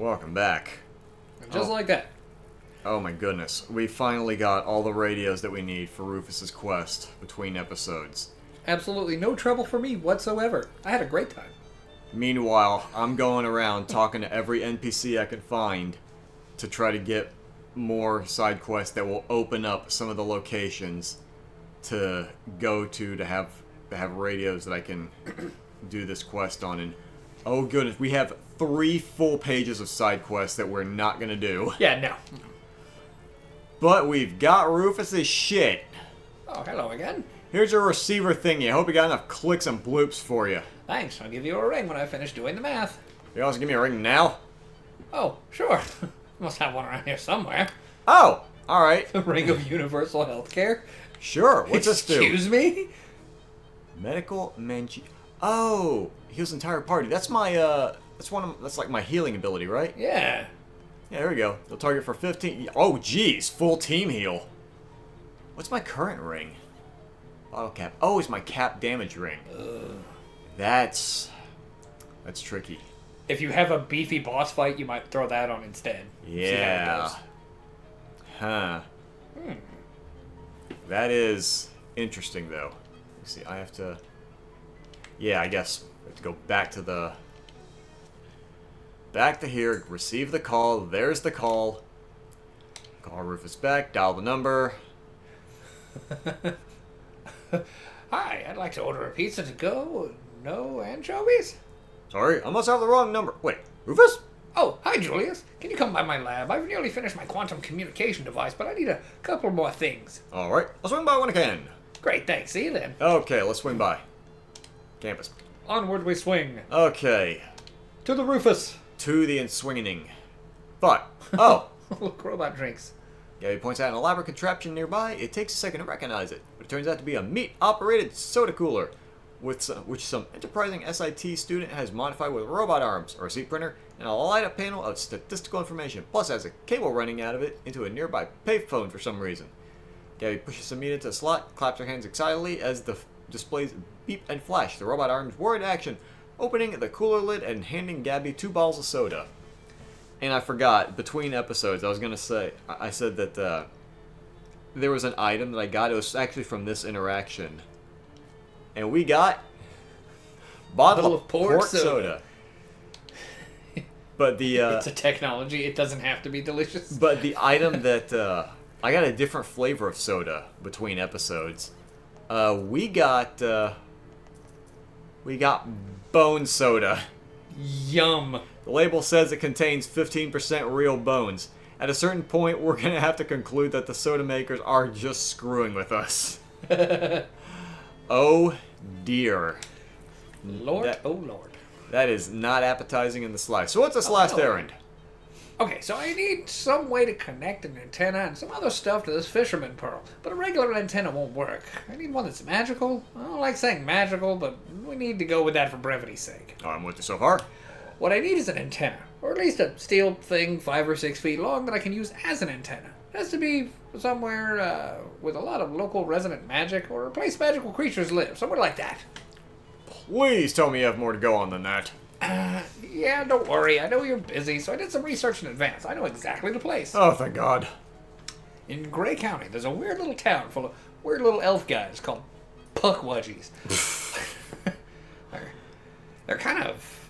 Welcome back. And just like that. Oh my goodness. We finally got all the radios that we need for Rufus's quest between episodes. Absolutely no trouble for me whatsoever. I had a great time. Meanwhile, I'm going around talking to every NPC I can find to try to get more side quests that will open up some of the locations to go to have radios that I can do this quest on. And oh goodness, we have 3 full pages of side quests that we're not gonna do. Yeah, no. But we've got Rufus's shit. Oh, hello again. Here's your receiver thingy. I hope you got enough clicks and bloops for you. Thanks, I'll give you a ring when I finish doing the math. You also give me a ring now? Oh, sure. Must have one around here somewhere. Oh, alright. The ring of universal health care? Sure, what's this do? Excuse me? Medical Manchi... Oh, heals entire party. That's my, that's like my healing ability, right? Yeah. Yeah, there we go. They'll target for 15... Oh, geez, full team heal. What's my current ring? Bottle cap. Oh, it's my cap damage ring. That's tricky. If you have a beefy boss fight, you might throw that on instead. Yeah. See how it Huh. goes. That is interesting, though. Let's see, I have to... Yeah, I guess I have to go back to the... Back to here, receive the call. There's the call. Call Rufus back, dial the number. Hi, I'd like to order a pizza to go. No anchovies? Sorry, I must have the wrong number. Wait, Rufus? Oh, hi, Julius. Can you come by my lab? I've nearly finished my quantum communication device, but I need a couple more things. Alright, I'll swing by when I can. Great, thanks. See you then. Okay, let's swing by. Campus. Onward we swing. Okay, To the Rufus. to the enswinging. But, oh, Look, robot drinks. Gabby points out an elaborate contraption nearby. It takes a second to recognize it, but it turns out to be a meat-operated soda cooler, which some enterprising SIT student has modified with robot arms, a receipt printer, and a light-up panel of statistical information, plus has a cable running out of it into a nearby payphone for some reason. Gabby pushes some meat into a slot, claps her hands excitedly as the displays beep and flash. The robot arms were in action, opening the cooler lid and handing Gabby 2 bottles of soda. And I forgot, between episodes, I was going to say, I said that there was an item that I got. It was actually from this interaction. And we got bottle of pork soda. But the... It's a technology. It doesn't have to be delicious. But the item that... I got a different flavor of soda between episodes. We got bone soda. Yum. The label says it contains 15% real bones. At a certain point, we're going to have to conclude that the soda makers are just screwing with us. Oh, dear. Lord, oh Lord. That is not appetizing in the slightest. So what's this last no. errand? Okay, so I need some way to connect an antenna and some other stuff to this fisherman pearl, but a regular antenna won't work. I need one that's magical. I don't like saying magical, but we need to go with that for brevity's sake. Oh, I'm with you so far. What I need is an antenna, or at least a steel thing 5 or 6 feet long that I can use as an antenna. It has to be somewhere with a lot of local resident magic, or a place magical creatures live, somewhere like that. Please tell me you have more to go on than that. Yeah, don't worry. I know you're busy, so I did some research in advance. I know exactly the place. Oh, thank God. In Gray County, there's a weird little town full of weird little elf guys called Puckwudgies. They're kind of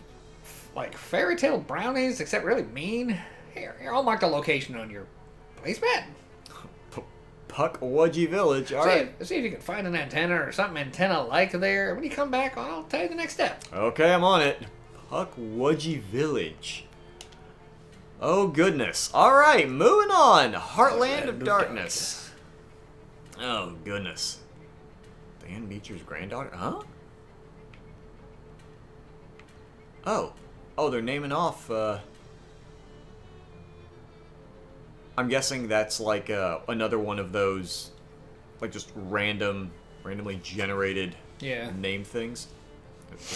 like fairy tale brownies, except really mean. Here, I'll mark the location on your placemat. Puckwudgie Village, alright. See if you can find an antenna or something antenna-like there. When you come back, I'll tell you the next step. Okay, I'm on it. Puckwudgie Village. Oh, goodness. Alright, moving on. Heartland of Darkness. Oh, goodness. Dan Beecher's granddaughter? Huh? Oh. Oh, they're naming off, I'm guessing that's like another one of those, like just randomly generated name things.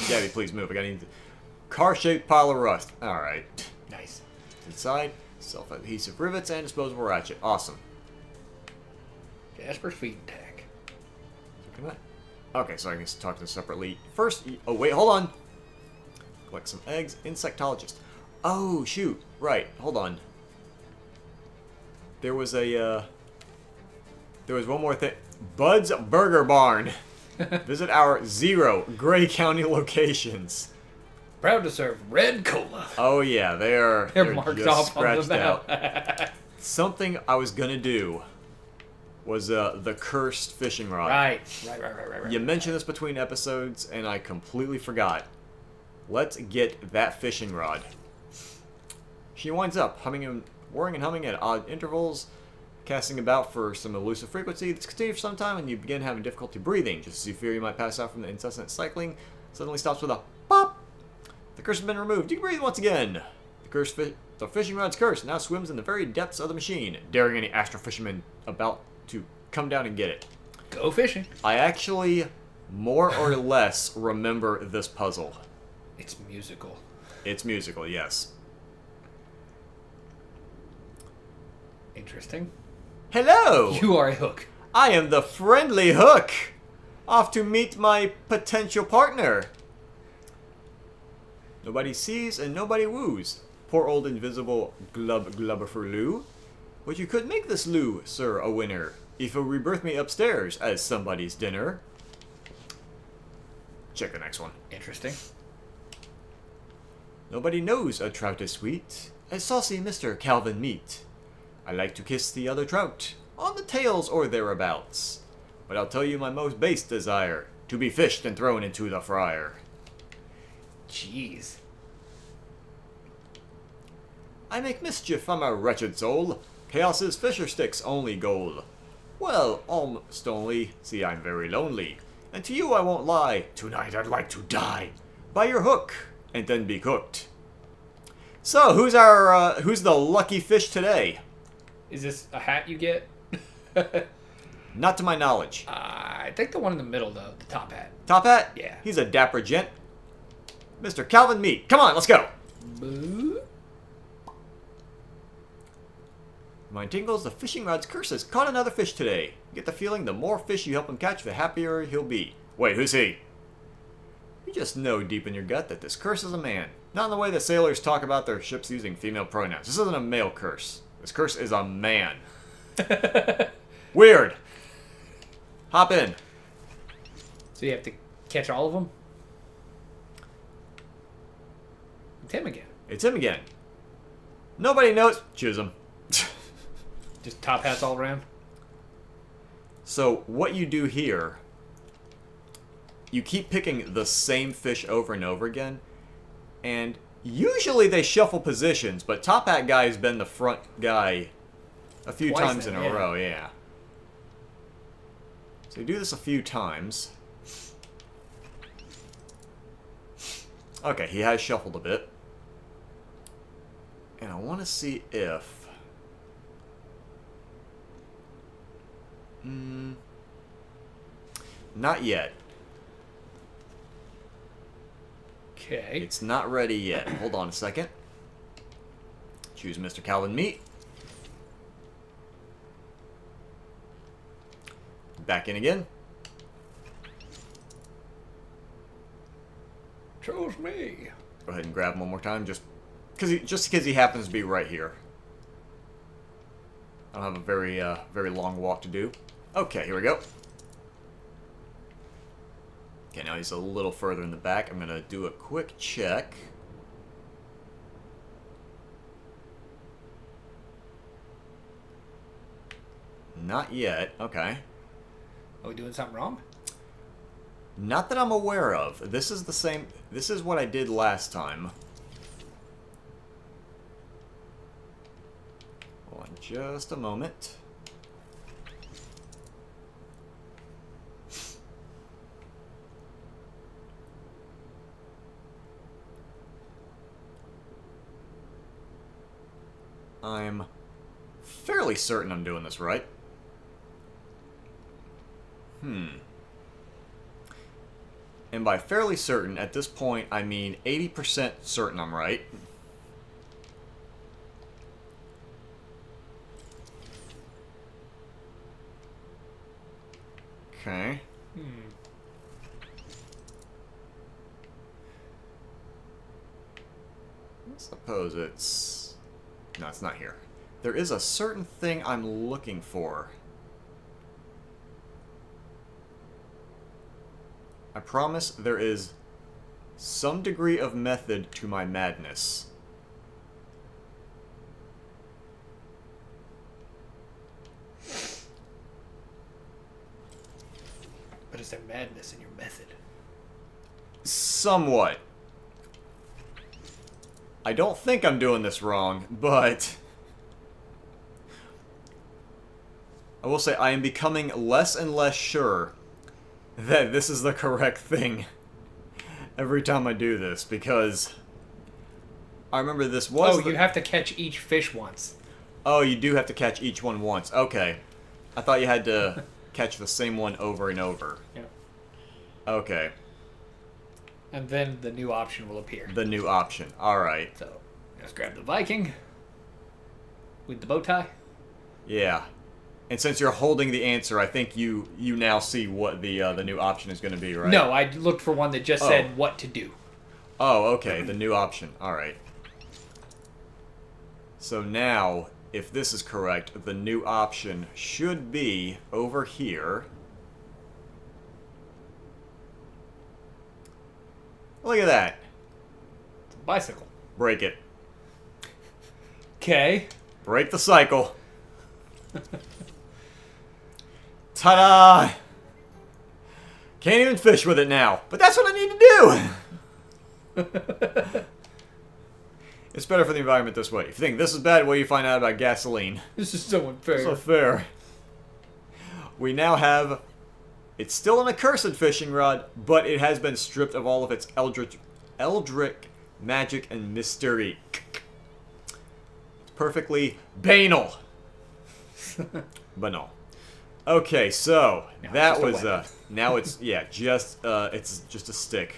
Gabby, please move. I gotta need the car-shaped pile of rust. All right. Nice. Inside, self-adhesive rivets and disposable ratchet. Awesome. Jasper's feeding tank. Okay, so I can talk to them separately. First, oh wait, hold on. Collect some eggs. Insectologist. Oh, shoot. Right. Hold on. There was a, there was one more thing. Bud's Burger Barn. Visit our 0 Gray County locations. Proud to serve red cola. Oh, yeah. They're Marked just off on the scratched map. out. Something I was going to do was the cursed fishing rod. Right. You mentioned this between episodes, and I completely forgot. Let's get that fishing rod. She winds up whirring and humming at odd intervals, casting about for some elusive frequency. This continues for some time, and you begin having difficulty breathing. Just as you fear you might pass out from the incessant cycling, suddenly stops with a pop. The curse has been removed. You can breathe once again. The fishing rod's curse now swims in the very depths of the machine, daring any astral fisherman about to come down and get it. Go fishing. I actually, more or less, remember this puzzle. It's musical. It's musical, yes. Interesting. Hello! You are a hook. I am the friendly Hook! Off to meet my potential partner. Nobody sees and nobody woos. Poor old invisible Glubberfurloo. But you could make this Lou, sir, a winner, if you rebirth me upstairs as somebody's dinner. Check the next one. Interesting. Nobody knows a trout is sweet, as saucy Mr. Calvin Meat. I like to kiss the other trout, on the tails or thereabouts. But I'll tell you my most base desire, to be fished and thrown into the fryer. Jeez. I make mischief, I'm a wretched soul. Chaos's fisher stick's only goal. Well, almost only, see I'm very lonely. And to you I won't lie, tonight I'd like to die. By your hook, and then be cooked. So, who's the lucky fish today? Is this a hat you get? Not to my knowledge. I think the one in the middle, though. The top hat. Top hat? Yeah. He's a dapper gent. Mr. Calvin Meat. Come on, let's go. Boo. Mine tingles, the fishing rod's curse has caught another fish today. Get the feeling the more fish you help him catch, the happier he'll be. Wait, who's he? You just know deep in your gut that this curse is a man. Not in the way that sailors talk about their ships using female pronouns. This isn't a male curse. This curse is a man. Weird. Hop in. So you have to catch all of them? It's him again. It's him again. Nobody knows. Choose him. Just top hats all around? So what you do here, you keep picking the same fish over and over again, and usually they shuffle positions, but Top Hat Guy has been the front guy a few Twice times then, in a row, yeah. So you do this a few times. Okay, he has shuffled a bit. And I want to see if... Not yet. Okay. It's not ready yet. Hold on a second. Choose Mr. Calvin Meat. Back in again. Chose me. Go ahead and grab him one more time, just because he happens to be right here. I don't have a very long walk to do. Okay, here we go. Okay, now he's a little further in the back. I'm gonna do a quick check. Not yet. Okay. Are we doing something wrong? Not that I'm aware of. This is the same. This is what I did last time. Hold on just a moment. I'm fairly certain I'm doing this right. And by fairly certain, at this point, I mean 80% certain I'm right. Okay. Let's Suppose it's... No, it's not here. There is a certain thing I'm looking for. I promise there is some degree of method to my madness. But is there madness in your method? Somewhat. I don't think I'm doing this wrong, but... I will say I am becoming less and less sure that this is the correct thing every time I do this, because I remember this was... Oh, you have to catch each fish once. Oh, you do have to catch each one once. Okay. I thought you had to catch the same one over and over. Yeah. Okay. And then the new option will appear. The new option. Alright. So, just grab the Viking with the bow tie. Yeah. And since you're holding the answer, I think you now see what the new option is going to be, right? No, I looked for one that just said what to do. Oh, okay. The new option. Alright. So now, if this is correct, the new option should be over here. Look at that. It's a bicycle. Break it. Okay. Break the cycle. Ta-da! Can't even fish with it now, but that's what I need to do! It's better for the environment this way. If you think this is bad, what do you find out about gasoline? This is so unfair. So fair. We now have... It's still an accursed fishing rod, but it has been stripped of all of its eldritch magic and mystery. It's perfectly banal. Banal. Okay, so now that was now it's it's just a stick.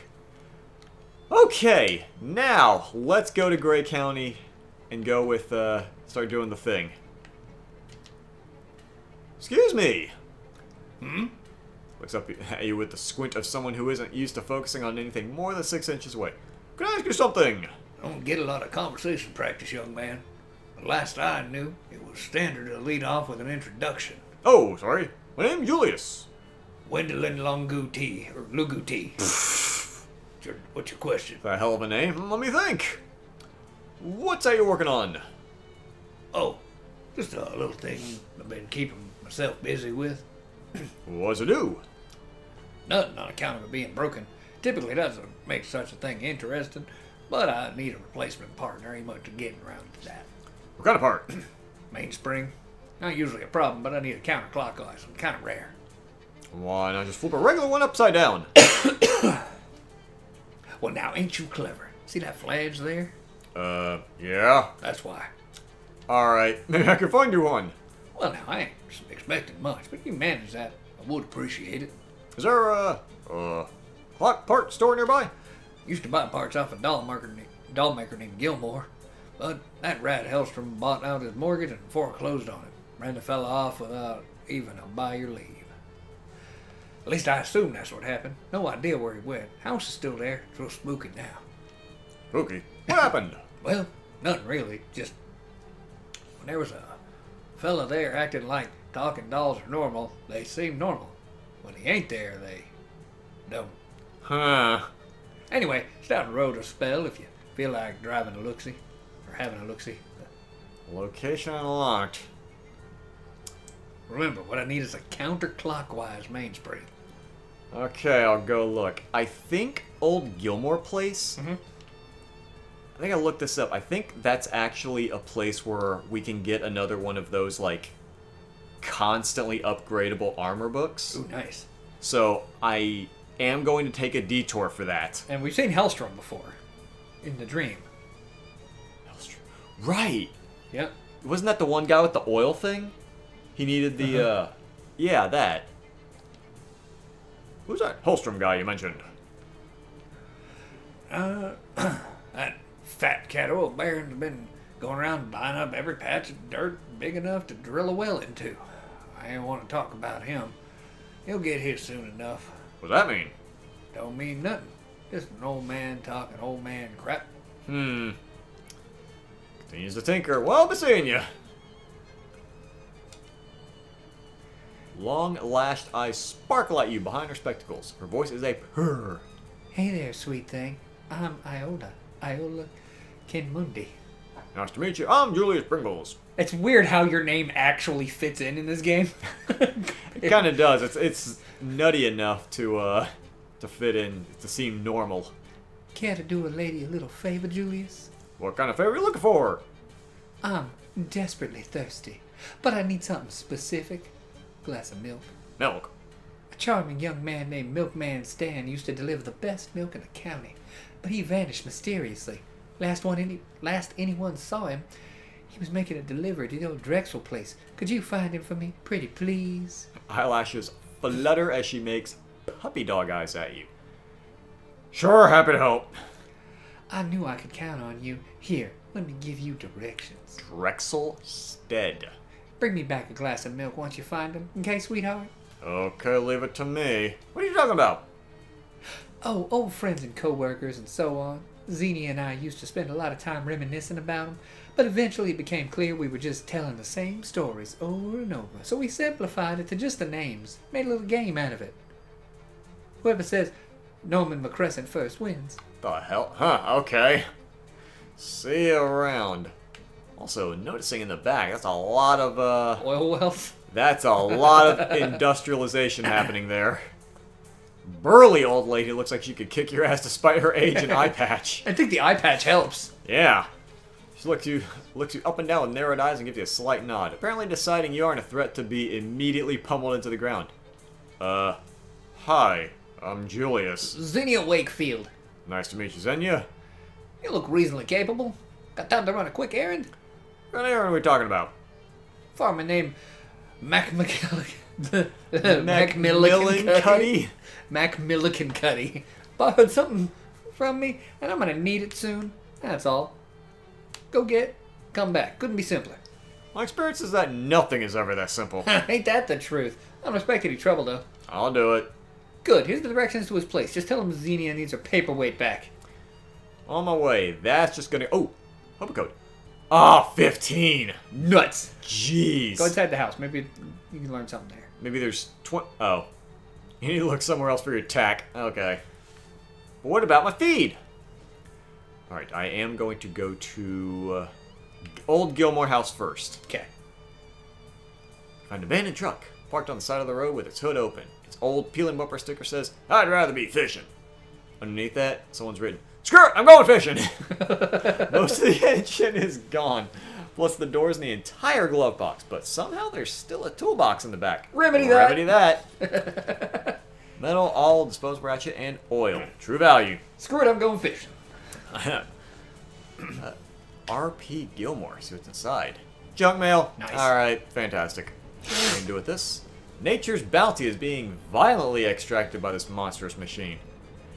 Okay, now let's go to Gray County and go with start doing the thing. Excuse me. Hmm? Looks up at you with the squint of someone who isn't used to focusing on anything more than 6 inches away. Can I ask you something? I don't get a lot of conversation practice, young man. The last I knew, it was standard to lead off with an introduction. Oh, sorry. My name's Julius. Wendelin Longuti, or Luguti. What's your question? That's a hell of a name. Let me think. What's that you're working on? Oh, just a little thing I've been keeping myself busy with. What's it do? Nothing on account of it being broken. Typically doesn't make such a thing interesting, but I need a replacement partner. Ain't much of getting around to that. What kind of part? Mainspring. Not usually a problem, but I need a counterclockwise one. Kind of rare. Why not just flip a regular one upside down? Well, now, ain't you clever? See that flange there? Yeah. That's why. Alright, maybe I can find you one. Well, now, I ain't expecting much, but if you manage that, I would appreciate it. Is there clock part store nearby? Used to buy parts off a doll maker named Gilmore, but that rat Hellstrom bought out his mortgage and foreclosed on it. Ran the fella off without even a by your leave. At least I assume that's what happened. No idea where he went. House is still there. It's real spooky now. Spooky. What happened? Well, nothing really. Just when there was a fella there acting like talking dolls are normal, they seem normal. When he ain't there, they don't. Huh. Anyway, it's down the road a spell if you feel like driving a look-see. Or having a look-see. Location unlocked. Remember, what I need is a counterclockwise mainspring. Okay, I'll go look. I think Old Gilmore Place. Mm-hmm. I think I looked this up. I think that's actually a place where we can get another one of those, like, constantly upgradable armor books. Ooh, nice. So I am going to take a detour for that. And we've seen Hellstrom before. In the dream. Right. Yep. Wasn't that the one guy with the oil thing? He needed the, yeah, that. Who's that Hellstrom guy you mentioned? That fat cat oil baron's been going around buying up every patch of dirt big enough to drill a well into. I ain't want to talk about him. He'll get his soon enough. What does that mean? Don't mean nothing. Just an old man talking old man crap. Continues to tinker. Well, be seeing you. Long lashed eyes sparkle at you behind her spectacles. Her voice is a purr. Hey there, sweet thing. I'm Iola Kinmundi. Nice to meet you. I'm Julius Pringles. It's weird how your name actually fits in this game. It kind of does. It's nutty enough to fit in, to seem normal. Care to do a lady a little favor, Julius? What kind of favor are you looking for? I'm desperately thirsty, but I need something specific. Glass of milk. Milk. A charming young man named Milkman Stan used to deliver the best milk in the county, but he vanished mysteriously. Last anyone saw him, he was making a delivery to the old Drexel place. Could you find him for me, pretty please? Eyelashes flutter as she makes puppy dog eyes at you. Sure, happy to help. I knew I could count on you. Here, let me give you directions. Drexel Stead. Bring me back a glass of milk once you find him, okay, sweetheart? Okay, leave it to me. What are you talking about? Oh, old friends and co-workers and so on. Xenia and I used to spend a lot of time reminiscing about them, but eventually it became clear we were just telling the same stories over and over. So we simplified it to just the names, made a little game out of it. Whoever says Norman McCrescent first wins. The hell? Huh, okay. See you around. Also, noticing in the back, that's a lot of, Oil wells? That's a lot of industrialization happening there. Burly old lady looks like she could kick your ass despite her age and eye patch. I think the eye patch helps. Yeah. She looks you up and down with narrowed eyes and gives you a slight nod, apparently deciding you aren't a threat to be immediately pummeled into the ground. Hi. I'm Julius. Xenia Wakefield. Nice to meet you, Xenia. You look reasonably capable. Got time to run a quick errand? What errand are we talking about? Farmer named Macmillican Cuddy? Macmillican borrowed something from me, and I'm gonna need it soon. That's all. Go get, come back. Couldn't be simpler. My experience is that nothing is ever that simple. Ain't that the truth? I don't expect any trouble, though. I'll do it. Good. Here's the directions to his place. Just tell him Xenia needs her paperweight back. On my way. That's just gonna... Oh! Hope code. Ah, 15! Nuts. Jeez. Go inside the house. Maybe you can learn something there. Maybe there's 20... Oh. You need to look somewhere else for your tack. Okay. But what about my feed? Alright, I am going to go to... Old Gilmore House first. Okay. Find an abandoned truck, parked on the side of the road with its hood open. Its old peeling bumper sticker says, "I'd rather be fishing." Underneath that, someone's written, "Screw it, I'm going fishing!" Most of the engine is gone, plus the doors and the entire glove box, but somehow there's still a toolbox in the back. Remedy that! Metal, awl, disposable ratchet, and oil. True value. Screw it, I'm going fishing. R.P. Gilmore. See what's inside. Junk mail. Nice. Alright, fantastic. What are we gonna do with this? Nature's bounty is being violently extracted by this monstrous machine.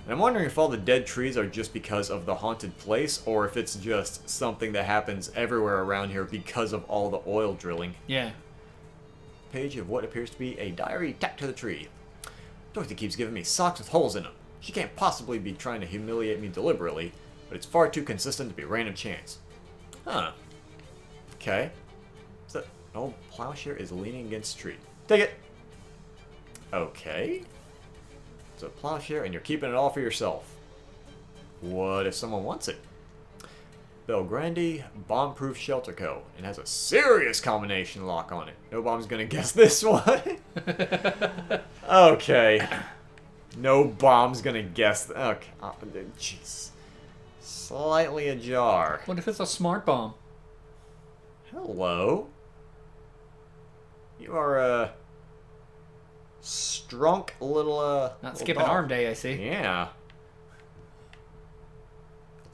And I'm wondering if all the dead trees are just because of the haunted place, or if it's just something that happens everywhere around here because of all the oil drilling. Yeah. Page of what appears to be a diary tacked to the tree. Dorothy keeps giving me socks with holes in them. She can't possibly be trying to humiliate me deliberately, but it's far too consistent to be random chance. Huh. Okay. So, an old plowshare is leaning against a tree. Take it! Okay. It's a plowshare and you're keeping it all for yourself. What if someone wants it? Belgrande Bomb-Proof Shelter Co. and has a serious combination lock on it. No bomb's gonna guess this one. Okay. No bomb's gonna guess. Okay. Jeez. Slightly ajar. What if it's a smart bomb? Hello. You are a strunk little Not little skipping dog. arm day, I see. Yeah.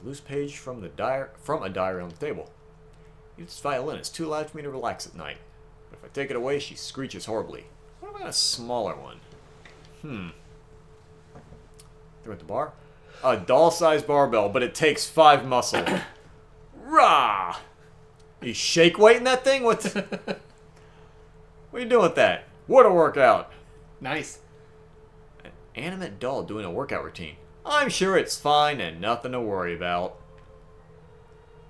Loose page from a diary on the table. Edith's violin is too loud for me to relax at night. But if I take it away, she screeches horribly. What about a smaller one? They're at the bar? A doll-sized barbell, but it takes 5 muscle. Rah! You shake weighting that thing? What are you doing with that? What a workout! Nice. An animate doll doing a workout routine. I'm sure it's fine and nothing to worry about.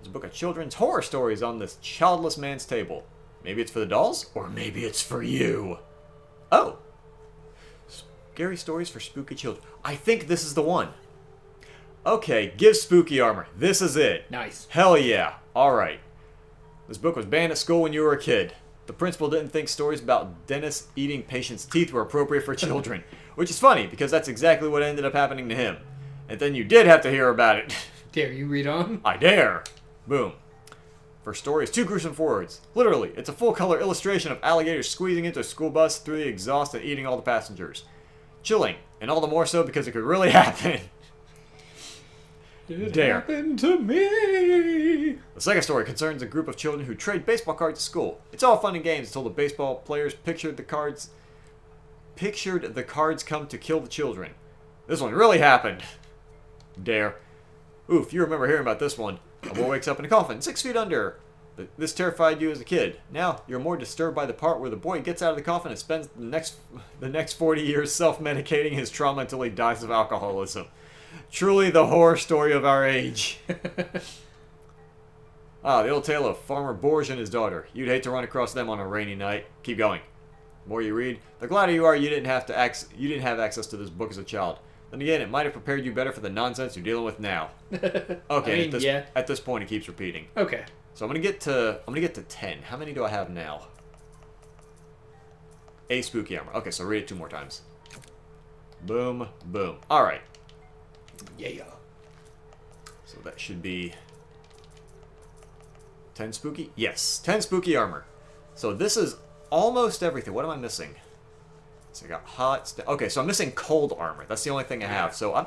There's a book of children's horror stories on this childless man's table. Maybe it's for the dolls, or maybe it's for you. Oh. Scary stories for spooky children. I think this is the one. Okay, give spooky armor. This is it. Nice. Hell yeah. Alright. This book was banned at school when you were a kid. The principal didn't think stories about dentists eating patients' teeth were appropriate for children. Which is funny, because that's exactly what ended up happening to him. And then you did have to hear about it. Dare you read on? I dare. Boom. First story is 2 gruesome words. Literally, it's a full-color illustration of alligators squeezing into a school bus through the exhaust and eating all the passengers. Chilling, and all the more so because it could really happen. It Dare. happened to me. The second story concerns a group of children who trade baseball cards at school. It's all fun and games until the baseball players pictured the cards come to kill the children. This one really happened. Dare. Oof, you remember hearing about this one. A boy wakes up in a coffin, 6 feet under. This terrified you as a kid. Now, you're more disturbed by the part where the boy gets out of the coffin and spends the next 40 years self-medicating his trauma until he dies of alcoholism. Truly the horror story of our age. The old tale of Farmer Borge and his daughter. You'd hate to run across them on a rainy night. Keep going. The more you read, the gladder you are you didn't have access to this book as a child. Then again, it might have prepared you better for the nonsense you're dealing with now. Okay, at this point it keeps repeating. Okay. So I'm gonna get to 10. How many do I have now? A spooky armor. Okay, so read it 2 more times. Boom, boom. Alright. Yeah. So that should be 10 spooky? Yes, 10 spooky armor. So this is almost everything. What am I missing? So I got hot. Okay, so I'm missing cold armor. That's the only thing I have. So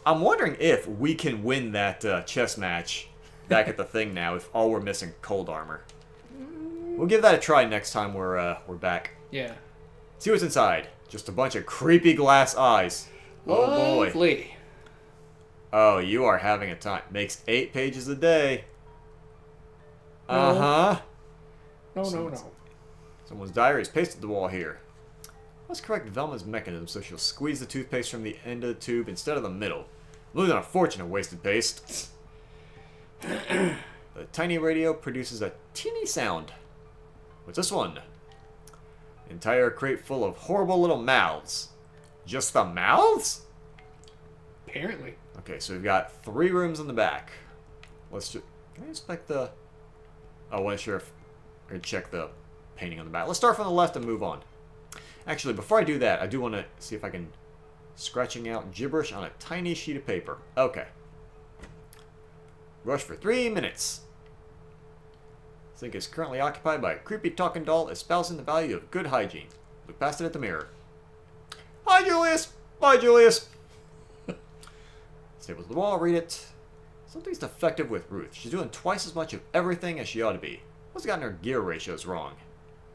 I'm wondering if we can win that chess match back at the thing now. If all we're missing cold armor, we'll give that a try next time we're back. Yeah. See what's inside. Just a bunch of creepy glass eyes. Oh boy. Lovely. Oh, you are having a time. Makes 8 pages a day. Uh-huh. No. Someone's diary is pasted to the wall here. Let's correct Velma's mechanism so she'll squeeze the toothpaste from the end of the tube instead of the middle. I'm losing a fortune of wasted paste. The tiny radio produces a teeny sound. What's this one? Entire crate full of horrible little mouths. Just the mouths? Apparently. Okay, so we've got 3 rooms in the back. Let's just... Can I inspect the... Oh, I wasn't sure if I could check the painting on the back. Let's start from the left and move on. Actually, before I do that, I do want to see if I can... Scratching out gibberish on a tiny sheet of paper. Okay. Rush for 3 minutes. Sink is currently occupied by a creepy talking doll espousing the value of good hygiene. Look past it at the mirror. Hi, Julius! Bye, Julius! Staples the wall, read it. Something's defective with Ruth. She's doing twice as much of everything as she ought to be. What's gotten her gear ratios wrong?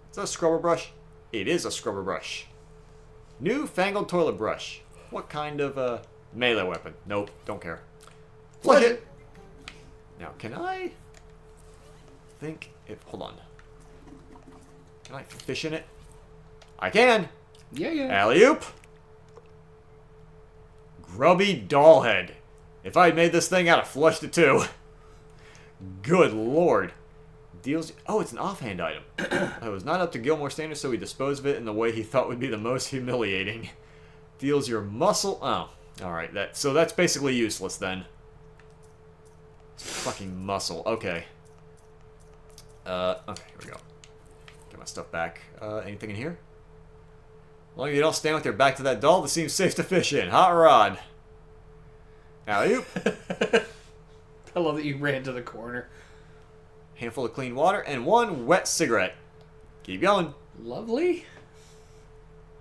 Is that a scrubber brush? It is a scrubber brush. New fangled toilet brush. What kind of, melee weapon? Nope, don't care. Flush it! Now, can I... think if... Hold on. Can I fish in it? I can! Yeah. Alley-oop! Grubby doll head. If I had made this thing, I'd have flushed it too. Good lord. Deals... Oh, it's an offhand item. It was not up to Gilmore's standards, so he disposed of it in the way he thought would be the most humiliating. Deals your muscle... Oh, alright. So that's basically useless then. Fucking muscle. Okay. Okay, here we go. Get my stuff back. Anything in here? As long as you don't stand with your back to that doll, this seems safe to fish in. Hot rod. Alley-oop. I love that you ran to the corner. Handful of clean water and 1 wet cigarette. Keep going. Lovely.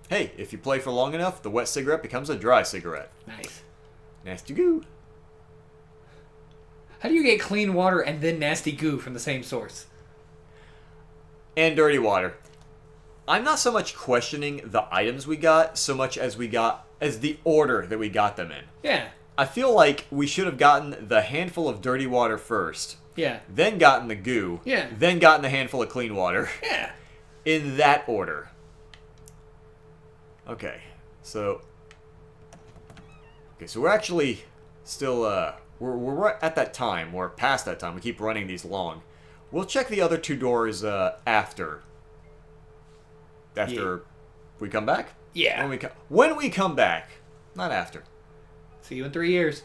Hey, if you play for long enough, the wet cigarette becomes a dry cigarette. Nice. Nasty goo. How do you get clean water and then nasty goo from the same source? And dirty water. I'm not so much questioning the items we got, so much as the order that we got them in. Yeah. I feel like we should have gotten the handful of dirty water first. Yeah. Then gotten the goo. Yeah. Then gotten the handful of clean water. Yeah. In that order. Okay. So we're actually still we're right at that time. We're past that time. We keep running these long. We'll check the other two doors after. After we come back. Yeah. When we come back, not after. See you in 3 years.